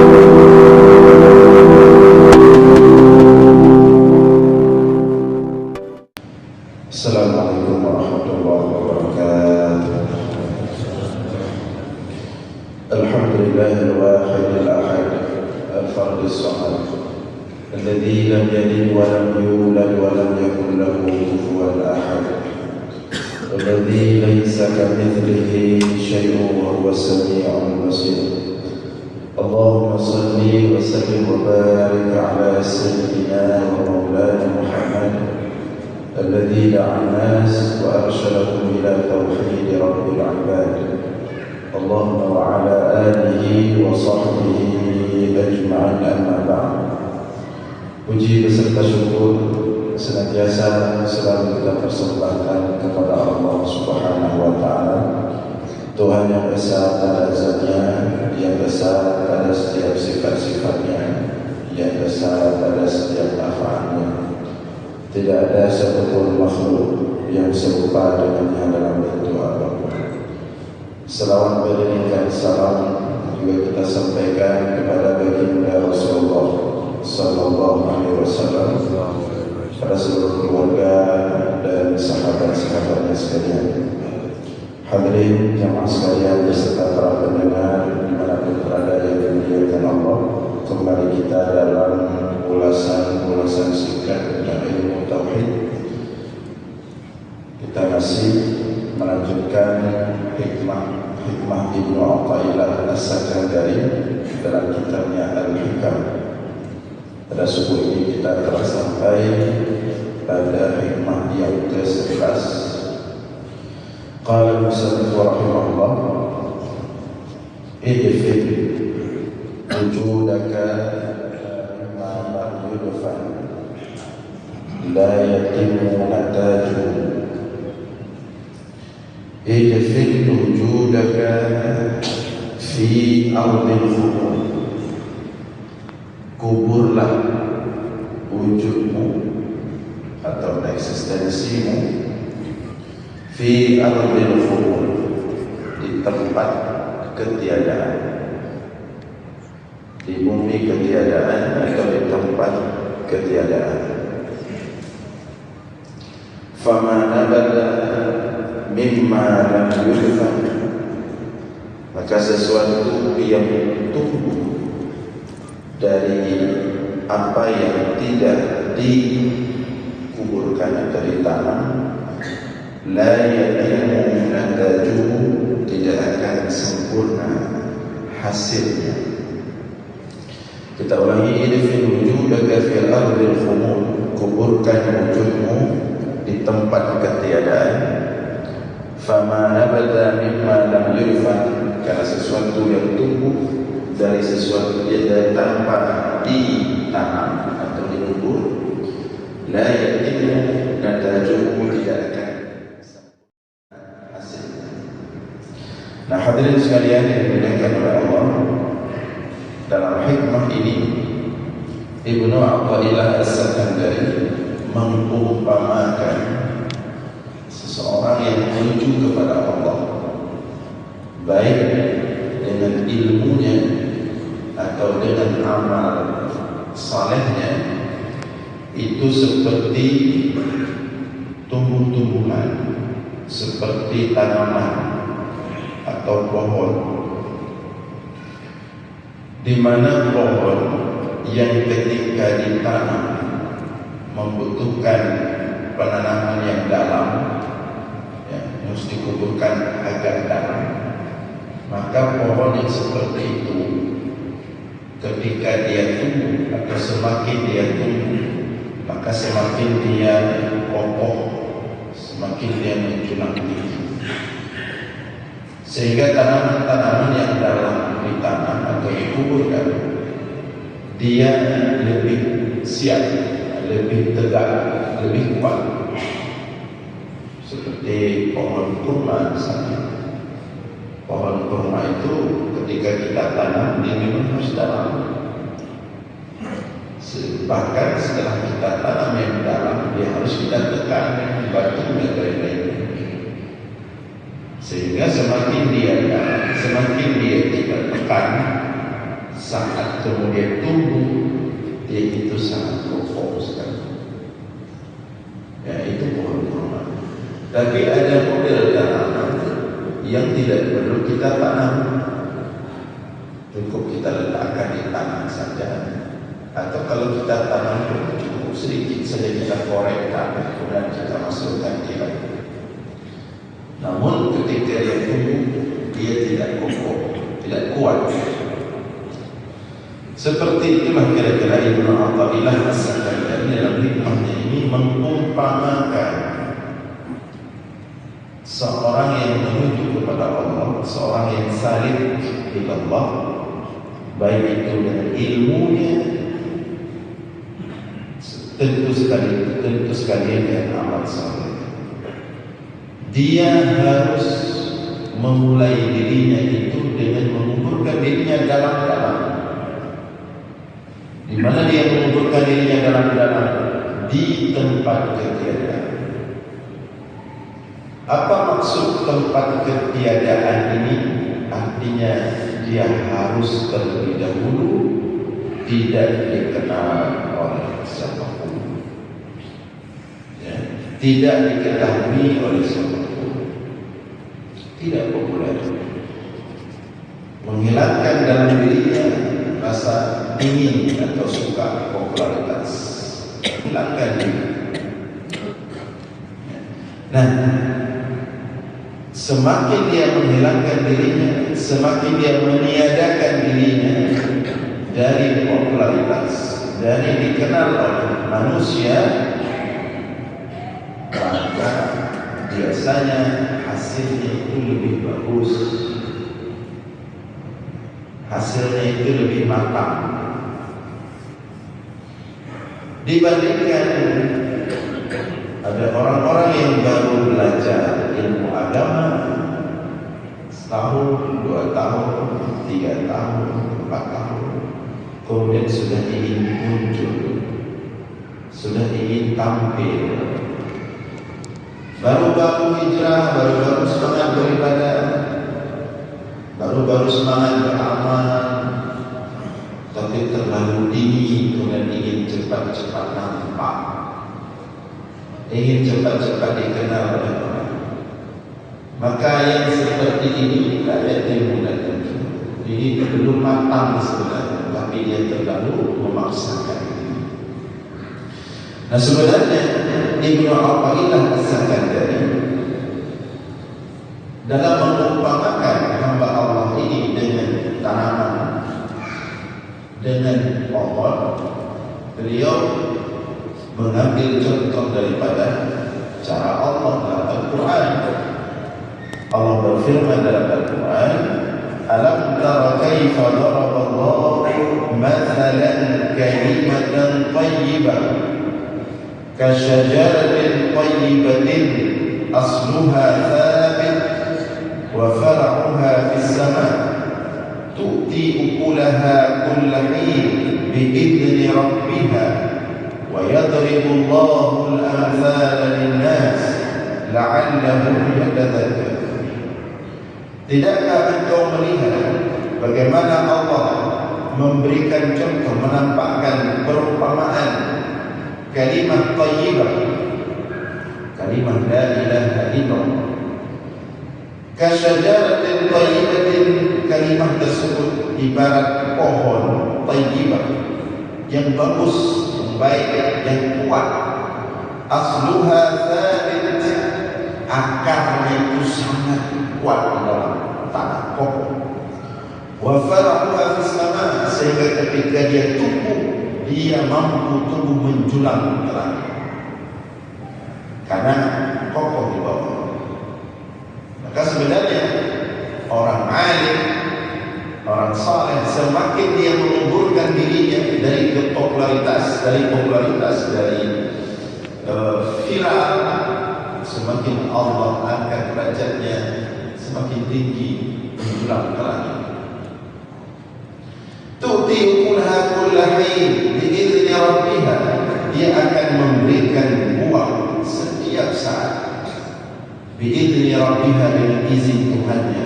Assalamualaikum warahmatullahi wabarakatuh. Alhamdulillahil wahidil ahad al-fardis samad alladzi lam yalid wa lam yulad wa lam yakul lahu kufuwan ahad alladzi laysa kamitslihi syai'un wa huwas samii'ul basir. Allahumma shalli wa sallim wa barik ala sayyidina wa maulana Muhammad الذي دعا الناس وأرشدهم إلى توحيد رب العباد. اللهم وعلى آله وصحبه أجمعين أما بعد. Puji beserta syukur senantiasa selalu kita persembahkan kepada Allah Subhanahu wa Ta'ala, Tuhan yang besar pada zatnya, yang besar pada setiap sifat-sifatnya, yang besar pada setiap af'alnya. Tidak ada satupun makhluk yang serupa dengannya dalam bentuk apapun. Selawat beriringkan salam juga kita sampaikan kepada baginda Rasulullah Sallallahu Alaihi Wasallam, pada seluruh keluarga dan sahabat-sahabatnya sekalian. Hadirin jamaah sekalian beserta para pendengar dimanapun berada yang dimuliakan Allah, kembali kita dalam ulasan singkat tentang ilmu tauhid. Kita masih melanjutkan hikmah Ibnu Athaillah As-Sakandari dalam kitabnya Al-Hikam. Pada subuh ini kita telah sampai pada hikmah yang ke-11. Qala al-musannif rahimahullah, idfir wujudaka la yatimu nataju. Idfir wujudaka fi ardil khubur. Kuburlah wujudmu atau eksistensimu fi ardil khubur, di tempat ketiadaan, di bumi ketiadaan atau di tempat ketiadaan. Fama nabada mimma lam yudfan, maka sesuatu yang tumbuh dari apa yang tidak dikuburkan atau ditanam, la yatimu natajuhu, tidak akan sempurna hasilnya. Kita ulangi, idfin wujudaka fil ardil khumul, kuburkan wujudmu di tempat ketiadaan. Fama nabata mimma lam yurfan, karena sesuatu yang tumbuh dari sesuatu yang tanpa ditanam atau dikubur, la yatimu natajuhu, tidak akan hasilnya. Nah, hadirin sekalian yang dimuliakan oleh Allah, dalam hikmah ini Ibnu Athaillah As-Sakandari mengumpamakan seseorang yang menuju kepada Allah, baik dengan ilmunya atau dengan amal salehnya, itu seperti tumbuh-tumbuhan, seperti tanaman atau pohon, di mana pohon yang ketika ditanam membutuhkan penanaman yang dalam, ya, harus dikuburkan agak dalam. Maka pohon yang seperti itu ketika dia tumbuh atau semakin dia tumbuh, maka semakin dia kokoh, semakin dia menjulang tinggi, sehingga tanaman-tanaman yang dalam ditanam atau dikuburkan, dia lebih siap, lebih tegak, lebih kuat. Seperti pohon kurma misalnya. Pohon kurma itu ketika kita tanam, dia memang harus dalam. Bahkan setelah kita tanam yang dalam, dia harus kita tekan batu dan lain-lain. Sehingga semakin dia dalam, semakin dia tidak tekan, saat kemudian tumbuh, dia itu sangat kokoh sekali. Ya, itu pohon kurma. Tapi ada model tanaman yang tidak perlu kita tanam, cukup kita letakkan di tanah saja. Atau kalau kita tanam cukup sedikit saja kita korekkan, kemudian kita masukkan dia. Namun ketika dia tumbuh, dia tidak kokoh, tidak kuat. Seperti itulah kira-kira Ibnu Athaillah As-Sakandari dalam hikmahnya ini mengumpamakan seorang yang menuju kepada Allah, seorang yang salik kepada Allah, baik itu dengan ilmunya, tentu sekali dengan amal saleh. Dia harus memulai dirinya itu dengan menguburkan dirinya dalam-dalam. Di mana dia menguburkan dirinya dalam-dalam? Di tempat ketiadaan. Apa maksud tempat ketiadaan ini? Artinya dia harus terlebih dahulu tidak dikenal oleh siapapun, ya, tidak diketahui oleh siapapun, tidak populer, menghilangkan dalam dirinya rasa ingin atau suka popularitas, hilangkan diri. Nah, semakin dia menghilangkan dirinya, semakin dia meniadakan dirinya dari popularitas, dari dikenal oleh manusia, maka biasanya hasilnya itu lebih bagus, hasilnya itu lebih matang dibandingkan ada orang-orang yang baru belajar ilmu agama setahun, 2 tahun, 3 tahun, 4 tahun, kemudian sudah ingin muncul, sudah ingin tampil, baru-baru hijrah, baru-baru semangat beribadah, baru-baru semangat beramal, tapi terlalu dingin, kemudian ingin cepat-cepat nampak, ingin cepat-cepat dikenal oleh orang. Maka yang seperti ini tidak ada ilmu dan ilmu. Ini belum matang sebenarnya, tapi dia terlalu memaksakan. Nah, sebenarnya Ibnu Athaillah As-Sakandari dalam mengumpamakan hamba Allah ini dengan tanaman, dengan pohon, beliau mengambil contoh daripada cara Allah dalam Al-Quran. Allah berfirman dalam Al-Quran, "Alam tara kaifa daraballahu mathalan kalimatan thayyibah kasyajaratin thayyibatin asluha thabit wa far'uha fis sama' tu'ti ukulaha kulla hin bi'idzni rabbiha wa yadribu Allahu al-amthala lin-nas la'allahum yatadhakkarun." Tidakkah engkau melihat bagaimana Allah memberikan contoh, menampakkan perumpamaan kalimat thayyibah, kalimat la ilaha illallah, kasyajaratin thayyibatin, kalimat tersebut ibarat pohon thayyibah yang bagus, yang baik, yang kuat, asluha thabit, akarnya itu sangat kuat di dalam tanah, kokoh, wa far'uha fis sama', sehingga ketika dia tumbuh, dia mampu tumbuh menjulang ke langit karena kokoh di bawah. Maka sebenarnya orang alim, orang saleh, semakin dia menguburkan dirinya dari popularitas, dari viral, semakin Allah angkat derajatnya semakin tinggi, menjulang ke langit. Tu'ti ukulaha kullahin bi'izni rabbiha, dia akan memberikan buah setiap saat, bi'izni rabbiha, dengan izin Tuhannya.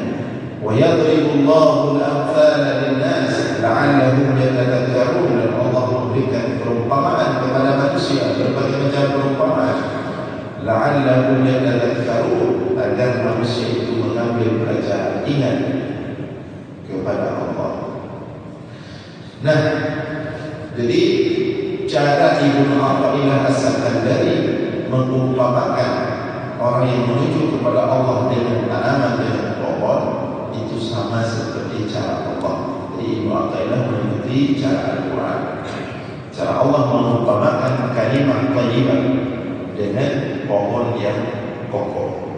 Wa yadribu Allahu al-amthala lin-nas la'allahum yatadhakkarun, dan Allah memberikan perumpamaan kepada manusia, berbagai macam perumpamaan, la'allahum yatadhakkarun, agar manusia itu mengambil pelajaran, ingat kepada Allah. Nah, jadi cara Ibnu Athaillah As-Sakandari mengumpamakan orang yang menuju kepada Allah dengan tanaman, dengan pohon, itu sama seperti cara Allah. Jadi Ibnu Athaillah mengikuti cara Al-Quran. Cara Allah mengumpamakan kalimat thayyibah dengan pohon yang kokoh.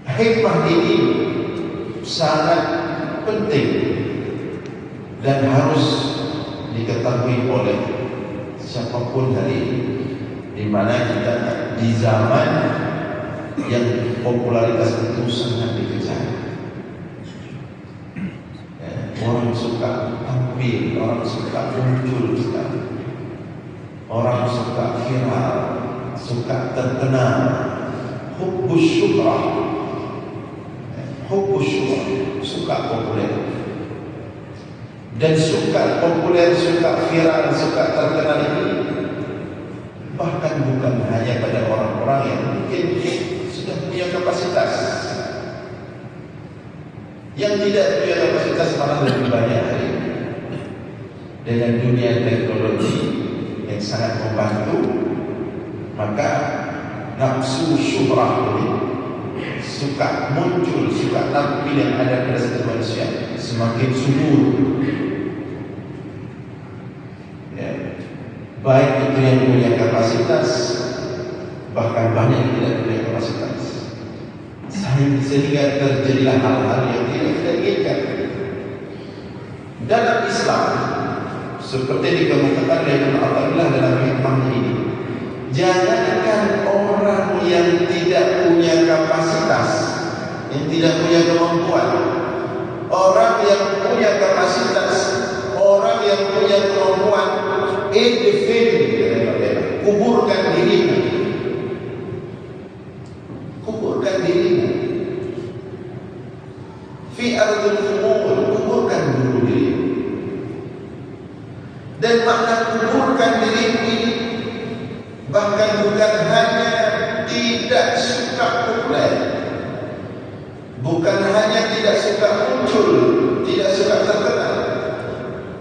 Hikmah ini sangat penting dan harus diketahui oleh siapapun hari ini, di mana kita di zaman yang popularitas itu sangat dikejar. Orang suka tampil, orang suka muncul sekali, orang suka viral, suka terkenal, hubbus syuhrah, suka populer. Dan suka populer, suka viral, suka terkenal ini bahkan bukan hanya pada orang-orang yang mungkin sudah punya kapasitas. Yang tidak punya kapasitas malah lebih banyak hari ini. Dengan dunia teknologi yang sangat membantu, maka nafsu syuhrah ini, suka muncul, suka tampil yang ada pada setiap manusia, semakin subur. Baik itu yang punya kapasitas, bahkan banyak yang tidak punya kapasitas, sehingga terjadilah hal-hal yang tidak kita inginkan. Dalam Islam, seperti dikemukakan oleh Ibnu Athaillah dalam hikmahnya ini, jangankan orang yang tidak punya kapasitas, yang tidak punya kemampuan, orang yang punya kapasitas, orang yang punya kemampuan, kuburkan dirimu, kuburkan dirimu fi ardhil khumul, kuburkan dulu dirimu. Dan makna kuburkan dirimu ini bahkan bukan hanya tidak suka populer, bukan hanya tidak suka muncul, tidak suka terkenal.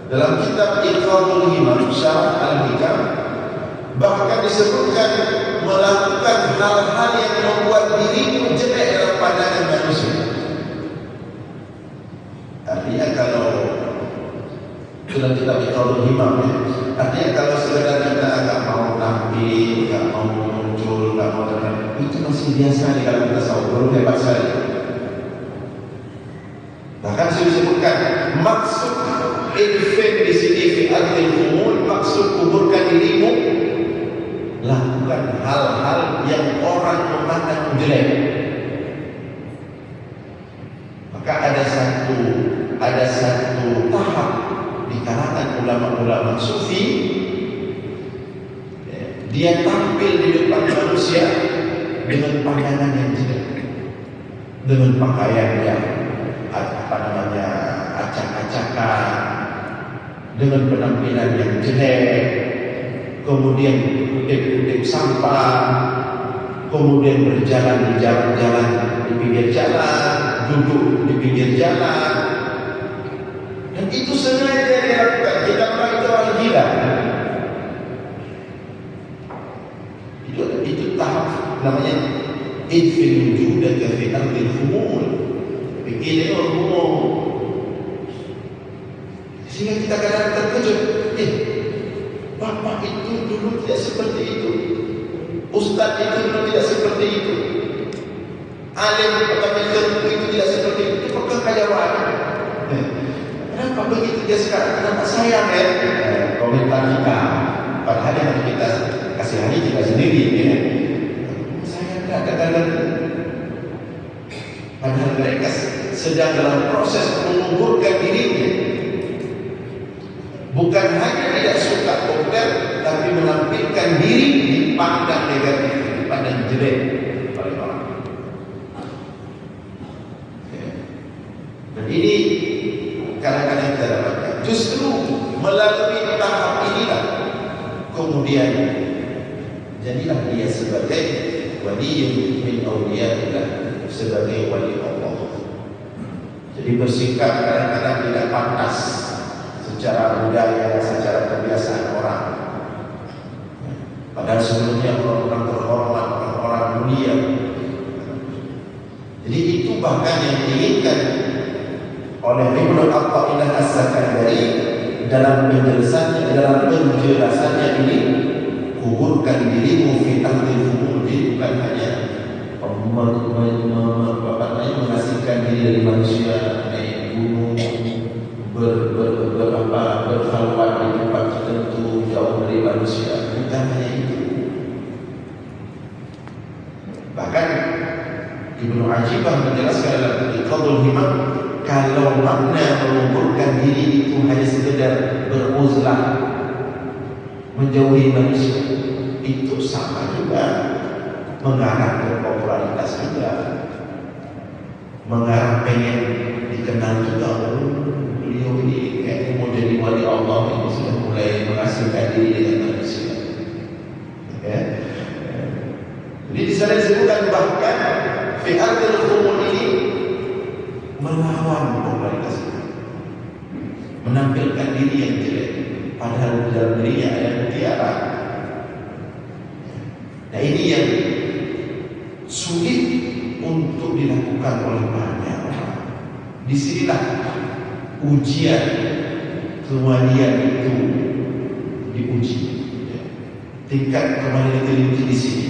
Dalam kitab Iqradul Himam Syarah Al-Hikam bahkan disebutkan melakukan hal-hal yang membuat dirimu jelek dalam pandangan manusia. Artinya kalau dalam kitab Iqradul Himam, artinya kalau sekedar kita agak mau tampil, agak mau muncul, agak mau terkenal, itu masih biasa di dalam tasawuf, baru hebat sekali. Bahkan sudah disebutkan maksud infak di sini fi ardhil khumul, maksud kuburkan dirimu, lakukan hal-hal yang orang memandang jelek. Maka ada satu tahap di kalangan ulama-ulama sufi, dia tampil di depan manusia dengan pandangan yang jelek, dengan pakaian yang acak-acakan, dengan penampilan yang jelek, kemudian kutip-kutip sampah, kemudian berjalan di jalan-jalan di pinggir jalan, duduk di pinggir jalan, dan itu sengaja dilakukan. Kita tahu itu orang gila. Itu tahap namanya idfil wujudaka fi ardhil khumul, bikin orang umum. Sehingga kita kadang terkejut, bapak itu dulu tidak seperti itu, ustaz itu dulu tidak seperti itu, alim atau ilmu itu tidak seperti itu. Itu kekayaan. Kenapa begitu dia sekarang? Kenapa sayang ya? Komentar kita, padahal yang harus kita kasihani kita sendiri ya. Saya tidak kadang-kadang, padahal mereka sedang dalam proses menguburkan dirinya. Bukan hanya tidak suka populer, tapi menampilkan diri dipandang negatif, dipandang jelek oleh orang. Dan ini Melalui tahap inilah kemudian jadilah dia sebagai wali min awliyaillah, sebagai wali Allah. Jadi bersikap kadang-kadang tidak pantas secara budaya, secara kebiasaan orang. Padahal sebelumnya orang-orang terhormat, orang-orang mulia. Jadi itu bahkan yang diinginkan oleh Ibnu Athaillah As-Sakandari dalam penjelasannya ini, kuburkan dirimu fi ardil khumul. Bukan hanya mengasingkan diri dari manusia, naik gunung, berkhalwat di tempat tertentu jauh dari manusia. Bukan hanya itu. Bahkan Ibnu Ajibah menjelaskan dalam Iqadul Himam, kalau makna menguburkan diri itu hanya sekedar beruzlah, menjauhi manusia, itu sama juga mengarah ke popularitas juga, mengarah pengen dikenal juga. Beliau ini kayaknya mau jadi wali Allah, ini sudah mulai mengasingkan diri dengan manusia. Ya. Jadi di sana disebutkan bahkan fi ardil khumul ini melawan popularitas, menampilkan diri yang jelek, padahal di dalam dirinya ada mutiara. Nah ini yang sulit untuk dilakukan oleh banyak orang. Disinilah ujian kewalian itu diuji. Tingkat kewalian itu diuji di sini.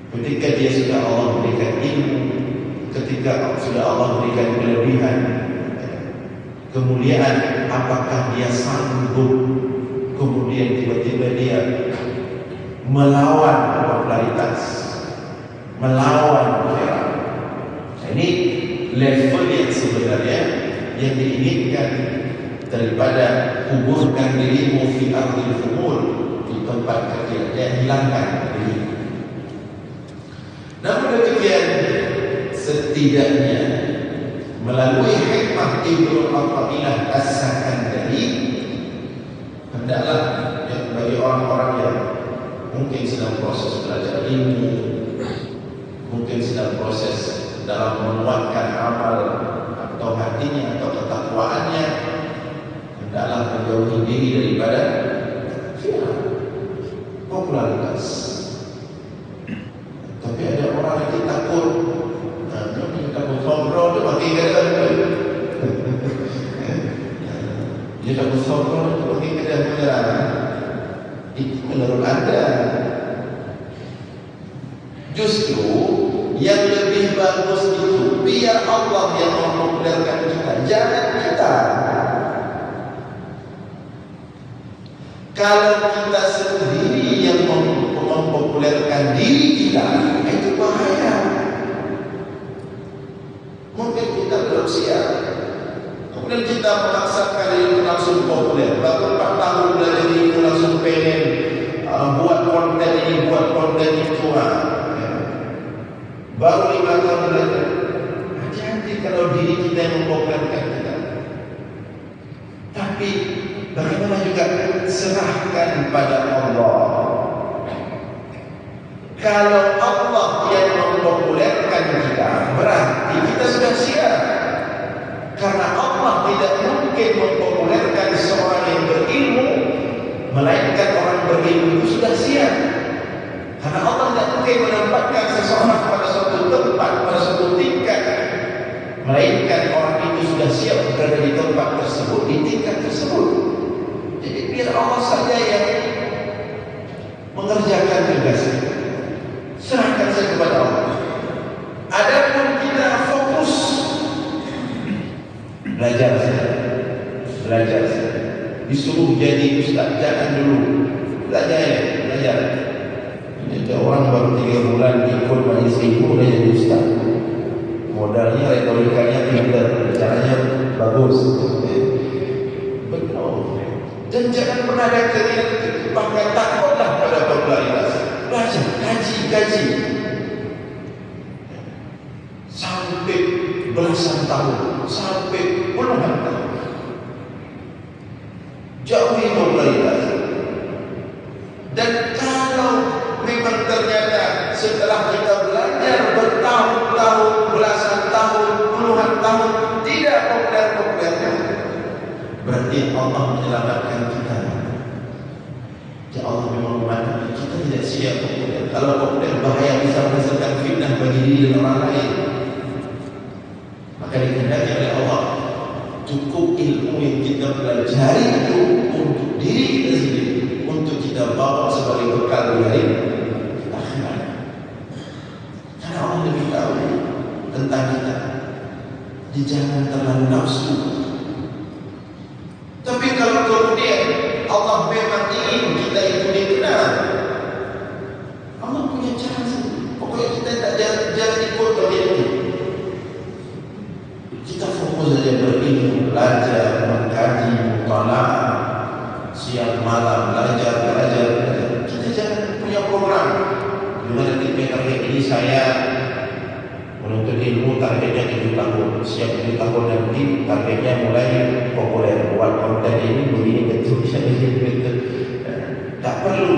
Ketika dia sudah Allah berikan ilmu, ketika sudah Allah berikan kelebihan, kemuliaan, apakah dia sanggup kemudian tiba-tiba dia melawan popularitas, melawan viral. Nah, ini level yang sebenarnya yang diinginkan daripada kuburkan dirimu fi ardil khumul, di tempat kerja, dan hilangkan diri. Namun demikian, setidaknya melalui hikmah Ibnu Athaillah As-Sakandari, hendaklah bagi orang-orang yang mungkin sedang proses belajar ilmu, mungkin sedang proses dalam menguatkan amal atau hatinya atau ketakwaannya, hendaklah menjauhi diri daripada popularitas. Tapi ada orang yang takut, takut ngobrol, dia makin kadang dia takut ngobrol, dia makin kadang itu menurut Anda. Justru yang lebih bagus itu biar Allah yang mempopulerkan kita, jangan kita. Kalau kita sendiri yang mempopulerkan diri kita, itu bahaya. Mungkin kita belum siap, kemudian kita memaksakan diri langsung populer. Baru 4 tahun belajar ini langsung pengen buat konten ini, buat konten itu. Baru 5 tahun belajar. Hati-hati kalau diri kita yang mempopulerkan kita. Tapi bagaimana juga serahkan pada Allah. Kalau Allah yang mempopulerkan kita, berarti kita sudah siap. Karena Allah tidak mungkin mempopulerkan seorang yang berilmu, melainkan orang berilmu itu sudah siap. Karena Allah tidak mungkin menempatkan seseorang pada suatu tempat, pada suatu tingkat, melainkan orang itu sudah siap berada di tempat tersebut, di tingkat tersebut. Jadi biar Allah saja yang mengerjakan tugasnya. Serahkan saya kepada Allah. Adapun kita fokus belajar saja, belajar saja. Disuruh jadi ustaz, jangan dulu belajar ya, belajar. Ada orang baru 3 bulan ikut majelis ilmu udah jadi ustaz. Modalnya, retorikanya pintar, caranya bagus. Betul. Dan jangan pernah ada keinginan bahkan takutlah pada popularitas. Belajar, kaji sampai belasan tahun, sampai puluhan tahun. berarti Allah menyelamatkan kita. Ya Allah memang memandang kita tidak siap populer. Kalau populer bahaya bisa menghasilkan fitnah bagi diri dan orang lain. Maka dikehendaki oleh Allah cukup ilmu yang kita pelajari itu untuk diri kita sendiri, untuk kita bawa sebagai bekal di hari akhirat. Karena Allah lebih tahu tentang kita. Jangan terlalu nafsu. Tapi kalau kemudian Allah memang ingin kita itu dikenal, Allah punya cara sendiri. Pokoknya kita tak jangan ikut begitu. Kita fokus saja berilmu, belajar, mengkaji, mutalaah, siang malam belajar. Kita jangan punya program. Gimana kita ini saya menuntut ilmu targetnya 7 tahun. Siap 7 tahun nanti targetnya mulai populer. Buat konten ini begini betul. Tak perlu.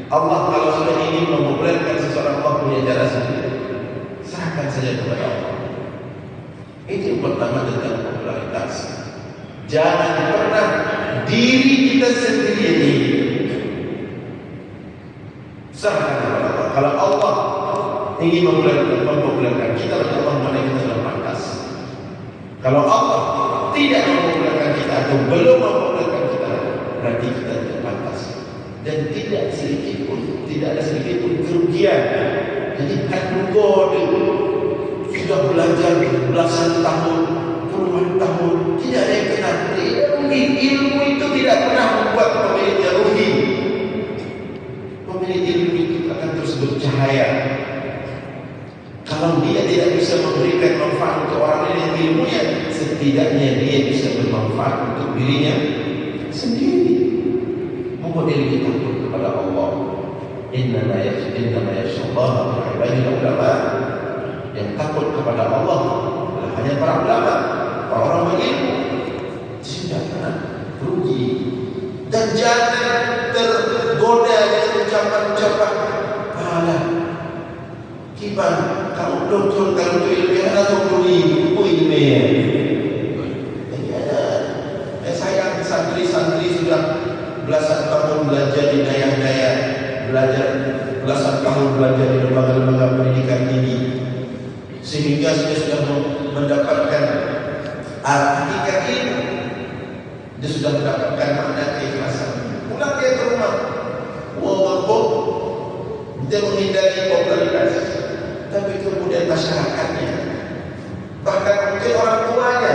Allah kalau sudah ingin mempopulerkan seseorang, Allah punya cara sendiri. Serahkan saja kepada Allah. Itu yang pertama tentang popularitas. Jangan pernah diri kita sendiri ini. Serahkan kepada Allah. Kalau Allah ingin mempopulerkan kita, berarti Allah mana kita sudah pantas. Kalau Allah tidak mempopulerkan kita atau belum mempopulerkan kita, berarti kita tidak pantas. Dan tidak ada sedikit pun kerugian. Jadi menunggu sudah belajar belasan tahun, puluhan tahun, tidak ada yang kena rugi. Ilmu itu tidak pernah membuat pemiliknya rugi. Pemilik ilmu itu akan terus bercahaya. Kalau dia tidak bisa memberikan manfaat untuk orang lain yang ilmunya, setidaknya dia bisa bermanfaat untuk dirinya sendiri. Membuat diri kita takut kepada Allah. Innama yakhshallaha min ibadihi ulama. Yang takut kepada Allah adalah hanya para ulama, para orang berilmu. Tidak pernah rugi. Dan jangan tergoda dengan ucapan-ucapan alah kiban, kamu doktor, kamu ilmiah atau ilmiah. Saya santri-santri sudah belasan tahun belajar di daya-daya, belajar belasan tahun belajar di lembaga-lembaga pendidikan tinggi, sehingga saya sudah mendapatkan hakikat ilmu. Dia sudah mendapatkan makna keikhlasan. Pulang dia ke rumah, dia menghindari popularitas. Tapi kemudian masyarakatnya, bahkan mungkin orang tuanya,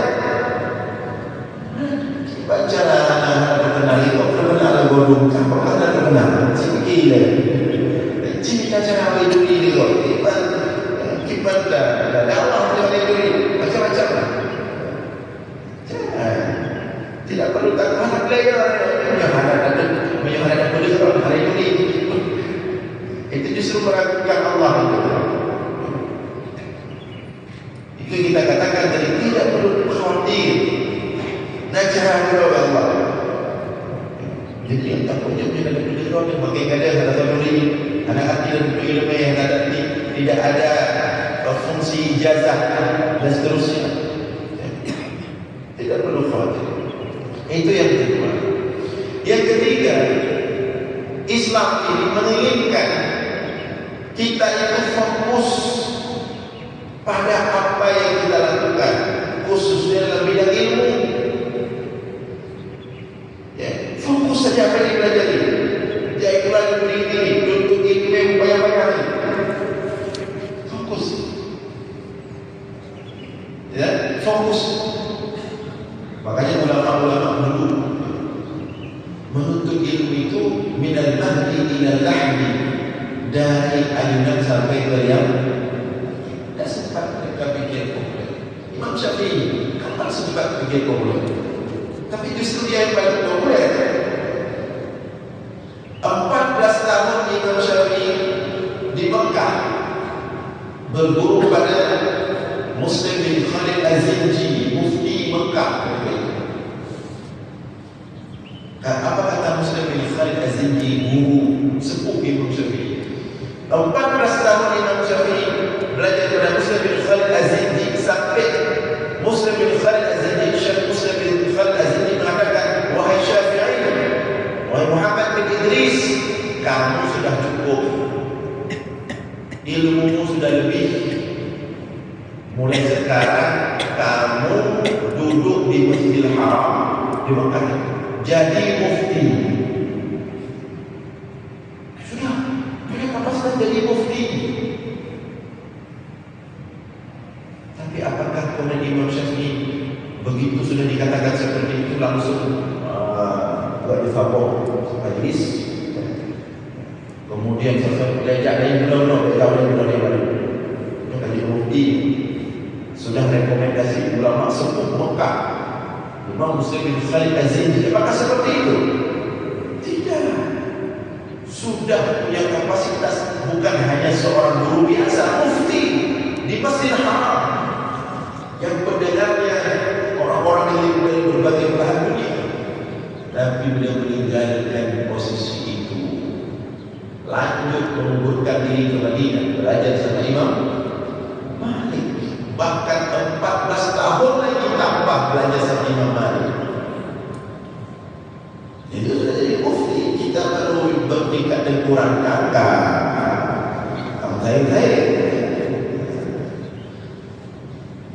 bacalah terkenal itu, terkenal godong, apakah terkenal? Gila, cinta cara hidup ini kok, kibat dah, Allah jangan hidup macam-macam lah. Jangan, tidak perlu tak harap lagi menyoharakan boleh orang hari ini. Itu justru meragukan Allah itu. Itu kita katakan tadi, tidak perlu khawatir. Najah kepada Allah. Jadi yang takutnya ada beliau yang pakai kadang ada saburi, anak hati dan ilmu yang ada tidak ada fungsi ijazah dan seterusnya. Tidak perlu khawatir. Itu yang kedua. Yang ketiga, Islam ini menginginkan kita itu fokus pada apa yang kita lakukan, khususnya dalam bidang ilmu. Ya, fokus saja apa yang dipelajari. Jangan belajar berdiri, untuk ilmu yang banyak-banyak. Fokus. Ya, fokus. Makanya ulama-ulama dulu menuntut ilmu itu minal mahdi ilal lahdi, dari ayunan sampai ke yang tidak sempat mereka pikir populer. Imam Syafi'i kapan sempat pikir populer? Tapi justru dia yang paling populer. 14 tahun Imam Syafi'i di Mekah berguru pada Muslim bin Khalid Az-Zinji, mufti Mekah. Apa kata Muslim bin Khalid Az-Zinji, guru sepuh Imam Syafi'i? 14 tahun Imam Syafi'i belajar pada Muslim bin Khalid Az-Zinji sampai Muslim bin Khalid Az-Zinji, Syekh Muslim bin di Mekah jadi mufti. Sudah punya kapasitas jadi mufti. Tapi apakah kemudian Imam Syafi'i begitu sudah dikatakan seperti itu langsung berfabok majlis? Kemudian sesuatu diajak lain belum jadi mufti. Sudah rekomendasi ulama sepuh Mekah, Imam Muslim bin Khalid Az-Zinji, apakah seperti itu? Tidak. Sudah punya kapasitas, bukan hanya seorang guru biasa, mufti di Masjidil Haram yang pendengarnya orang-orang yang dari berbagai belahan dunia. Tapi beliau meninggalkan posisi itu, lanjut menguburkan diri ke Madinah, belajar sama Imam Malik. Bahkan 14 tahun lagi tambah belajar sama Imam Malik. Itu sudah jadi mufti. Kita baru bertingkat dan kurang kakak. Saya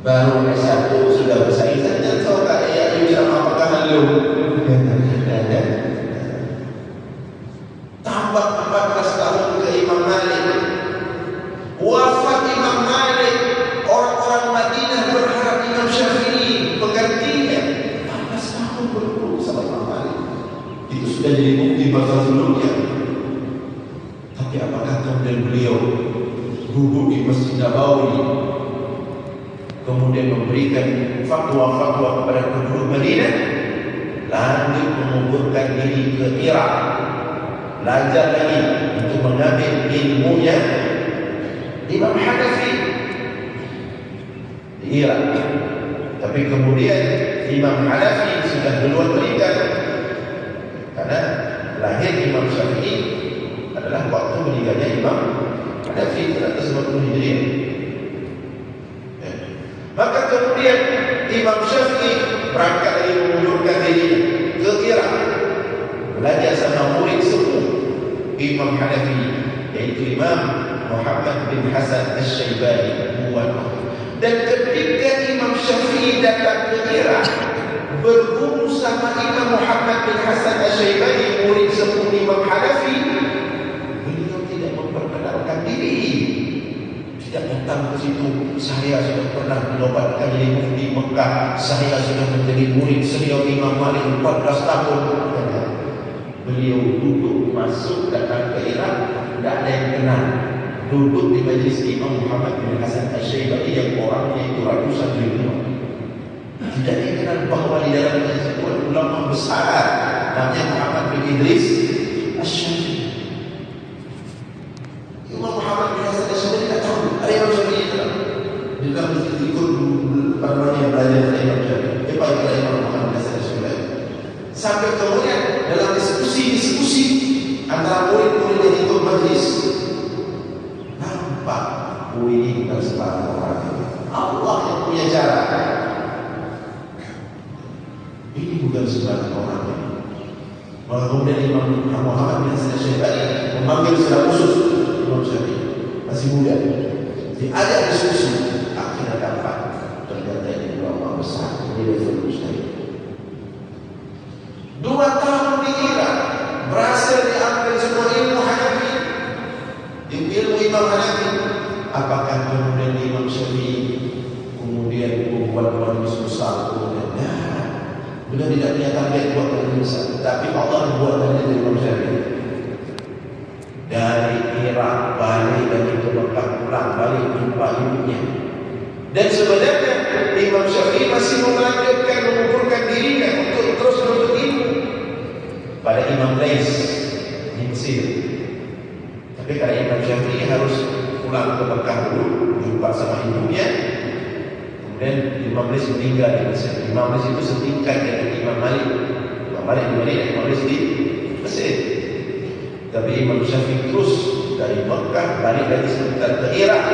baru S1 sudah bersaing saja. Tahu tak ya sama apakah halu? Tambah 14 tahun ke Imam Malik. Wafat Imam Malik, orang-orang Madinah berharap Imam Syafi'i penggantinya. 14 tahun berguru sama Imam Malik. Itu sudah jadi bukti masa sebelumnya. Tapi apakah kemudian beliau duduk di Masjid Nabawi, kemudian memberikan fatwa-fatwa kepada penduduk Madinah, lanjut menguburkan diri ke Irak, belajar lagi untuk mengambil ilmunya Imam Hanafi di Irak. Tapi kemudian Imam Hanafi sudah duluan meninggal, karena lahir Imam Syafi'i adalah waktu meninggalnya Imam Hanafi 150 Hijriah. Maka kemudian Imam Syafi'i berangkat lagi mengundurkan diri ke Irak, belajar sama murid sepuh Imam Hanafi, yaitu Imam Muhammad bin Hasan Asy-Syaibani. Dan ketika Imam Syafi'i datang ke Irak berguru sama Imam Muhammad bin Hasan Asy-Syaibani, murid sepuh Imam Hanafi, beliau tidak memperkenalkan diri. Tidak datang ke situ, saya sudah pernah dinobatkan jadi mufti Mekah, saya sudah menjadi murid senior Imam Malik 14 tahun. Beliau duduk masuk datang ke Irak, tidak ada yang kenal. Duduk di majlis Imam Muhammad bin Hasan Asy-Syaibani yang orangnya itu ratusan ribu. Tidak dikenal bahwa di dalam majlis itu ada ulama besar namanya Muhammad bin Idris Asy-Syafi'i. Imam Muhammad bin Hasan Asy-Syaibani tidak tahu ada Imam Syafi'i itu. Dia bilang ikut yang belajar dari Imam Syafi'i. Dia panggil Imam Muhammad bin Hasan Asy-Syaibani. Sampai kemudian dalam diskusi antara murid-murid yang ikut majlis, nampak ini bukan sembarang orang. Allah yang punya cara. Ini bukan sembarang orang. Maka kemudian Imam Muhammad bin Hasan Asy-Syaibani memanggil secara khusus Imam Syafi'i, masih muda, diajak diskusi. Akhirnya dapat ternyata ini ulama besar, ini level mustahil. 2 tahun di Irak berhasil diambil semua ilmu Hanafi, ilmu Imam Hanafi. Apakah kemudian Imam Syafi'i kemudian membuat majelis besar? Beliau tidak punya target buat majelis besar, tapi Allah buat dari Imam Syafi'i. Dari Irak balik lagi ke Mekah, pulang balik jumpa ibunya. Dan sebenarnya Imam Syafi'i masih melanjutkan menguburkan dirinya untuk terus menuntut ilmu pada Imam Lais di Mesir. Tapi karena Imam Syafi'i harus pulang ke Mekah dulu, jumpa sama ibunya, kemudian Imam Lais meninggal di Mesir. Imam Lais itu setingkat dengan Imam Malik. Imam Malik di Madinah, Imam Lais di Mesir. Tapi Imam Syafi'i terus dari Mekah balik lagi sebentar ke Irak,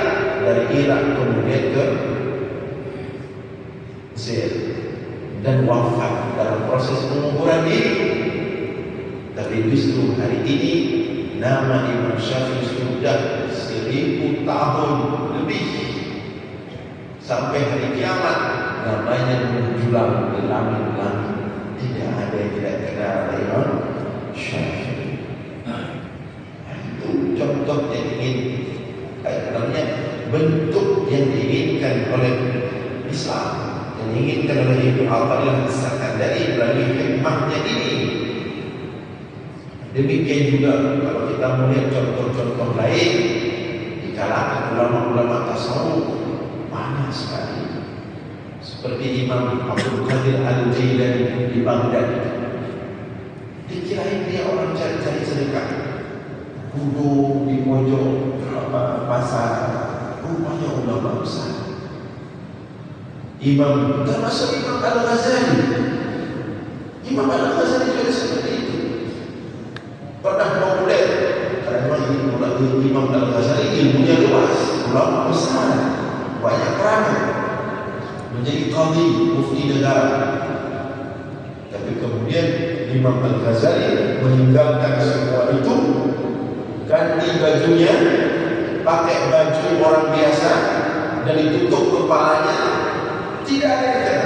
dari Irak kemudian ke Mesir, dan wafat dalam proses penguburan diri. Tapi justru hari ini nama Imam Syafi'i sudah 1000 tahun lebih, sampai hari kiamat namanya menjulang di langit-langit. Tidak ada yang tidak kenal Imam Syafi'i. Itu contoh yang ingin, namanya bentuk yang diinginkan oleh Islam, yang diinginkan oleh Ibnu Athaillah As-Sakandari melalui hikmahnya ini. Demikian juga kalau kita melihat contoh-contoh lain di kalangan ulama-ulama tasawuf banyak sekali. Seperti Imam Abdul Qadir Al-Jailani di Baghdad. Dikirain dia orang cari-cari sedekah, duduk di pojok pasar, rupanya ulama besar. Imam, termasuk Imam Al-Ghazali. Imam Al-Ghazali juga seperti itu. Pernah populer karena Imam Al-Ghazali ilmunya luas, ulama besar, banyak kerana menjadi qadhi, mufti negara. Tapi kemudian Imam Al-Ghazali meninggalkan semua itu, ganti bajunya, pakai baju orang biasa dan ditutup kepalanya, tidak ada kata.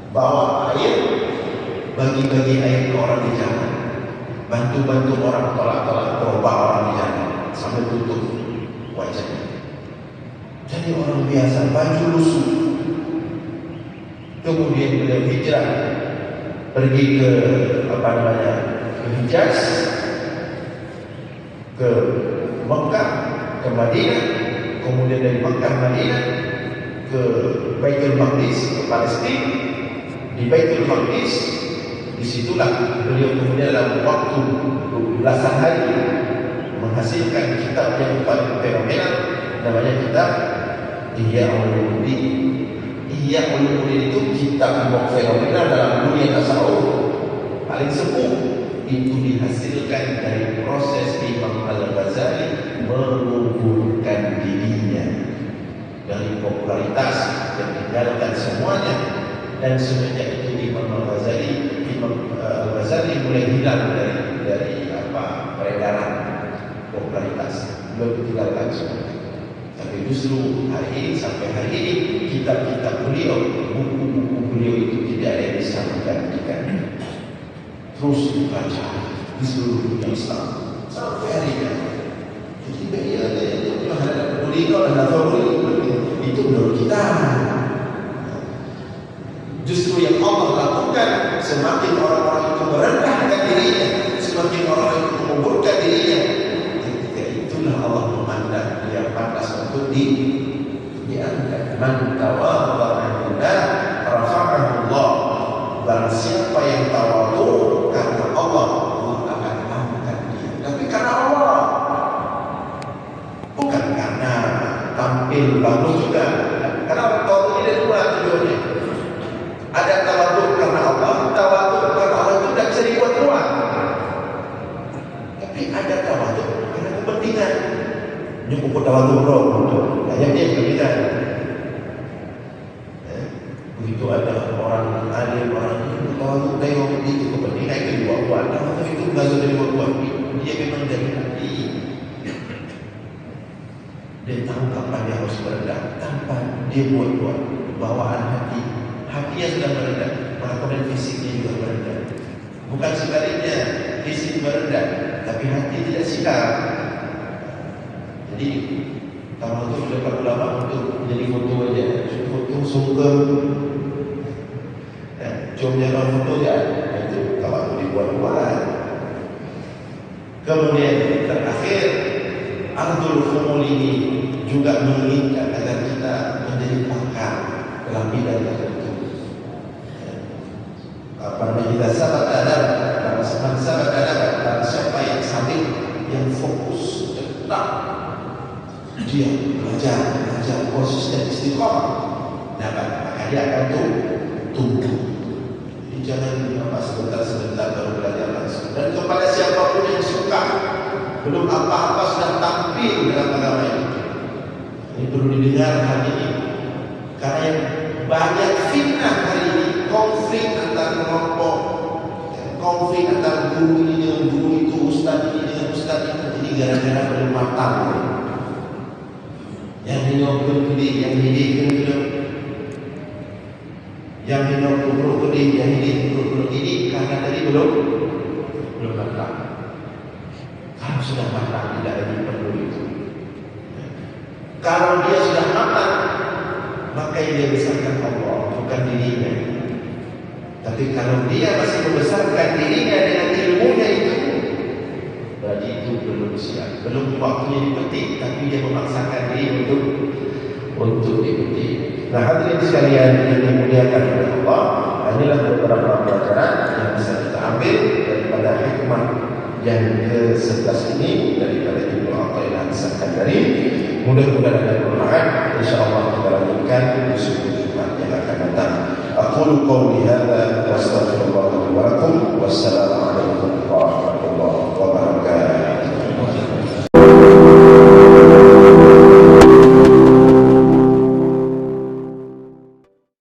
Bawa air, bagi-bagi air ke orang di jalan, bantu-bantu orang tolak-tolak gerobak orang di jalan sambil tutup wajahnya. Jadi orang biasa, baju lusuh. Kemudian beliau hijrah, pergi ke ke Hijaz, ke Mekah, ke Madinah, kemudian dari Mekah Madinah ke Baitul Maqdis, ke Palestina. Di Baitul Maqdis, disitulah beliau kemudian dalam waktu belasan hari menghasilkan kitab yang paling fenomenal, namanya kitab Ihya Ulumuddin. Ihya Ulumuddin itu kitab yang fenomenal dalam dunia tasawuf, paling sepuh. Itu dihasilkan dari proses Imam Al-Ghazali menguburkan dirinya dari popularitas dan tinggalkan semuanya. Dan semenjak itu Imam Al-Ghazali mulai hilang dari peredaran popularitas, belum ditinggalkan semuanya. Tapi justru hari ini, sampai hari ini, kitab-kitab beliau, buku-buku beliau itu tidak ada yang bisa menggantikan. Terus dibaca di seluruh dunia Islam sampai hari ini. Jadi beliau itu menghadap beliau dan itu menurut kita. Justru yang Allah lakukan, semakin orang-orang itu merendahkan dirinya, semakin orang itu menguburkan dirinya, ketika itulah Allah memandang dia pantas untuk diangkat. Man tawadha'a lillah rafa'ahu Allah. Barang siapa yang tawadhu karena Allah, Allah akan angkat dia. Tapi karena Allah, bukan karena tampil bagus juga. Karena orang tawadhu ini ada dua tujuannya. Ada tawadhu karena Allah, tawadhu karena Allah itu tidak bisa dibuat ruang. Tapi ada tawadhu karena kepentingan. Ini buku tawadhu bro, ayatnya kepentingan. Begitu ada orang alim, orang itu tawadhu, tengok itu kepentingan itu dibuat-buat. Tawadhu itu nggak bisa dibuat-buat. Dia memang dari hati. Dia tahu kapan dia harus merendah tanpa dia buat-buat. Bawaan hati. Hatinya sudah merendah, maka kemudian fisiknya juga merendah. Bukan sebaliknya, fisik merendah, tapi hati tidak sikap. Jadi tawadhu dapat ulama untuk menjadi foto aja, foto sungkem, cuma jalan foto aja, itu tawadhu dibuat-buat. Kemudian terakhir, Ardul Khumul ini juga menginginkan agar kita menjadi pakar dalam bidang tertentu. Kita sahabat adab, sahabat adab, siapa yang sabit, yang fokus, tetap dia belajar konsisten istiqamah, maka dia akan tumbuh. Jadi jangan sebentar-sebentar baru belajar langsung. Dan kepada siapapun yang suka, belum apa-apa sudah tampil dalam agama ini. Ini perlu didengar hari ini, karena yang banyak fitnah hari ini, konflik antar kelompok, konflik antar guru ini dengan guru itu, ustaz ini dengan ustaz itu, jadi gara-gara belum matang. Yang ini belum gede, yang ini belum. Yang minum buruk ini, yang ini buruk ini karena tadi belum matang. Kalau sudah matang tidak lagi perlu itu. Kalau dia sudah matang, maka yang dia besarkan Allah, bukan dirinya. Tapi kalau dia masih membesarkan dirinya dengan ilmunya itu, berarti itu belum siap, belum waktunya dipetik, tapi dia memaksakan diri untuk dipetik. Nah, hadirin sekalian yang dimuliakan oleh Allah, inilah beberapa pelajaran yang bisa kita ambil daripada hikmah yang ke-11 ini daripada Ibnu Athaillah As-Sakandari. Mudah-mudahan ada bermanfaat. Insyaallah kita lanjutkan di Jumat yang akan datang. Aqulu qawli hadza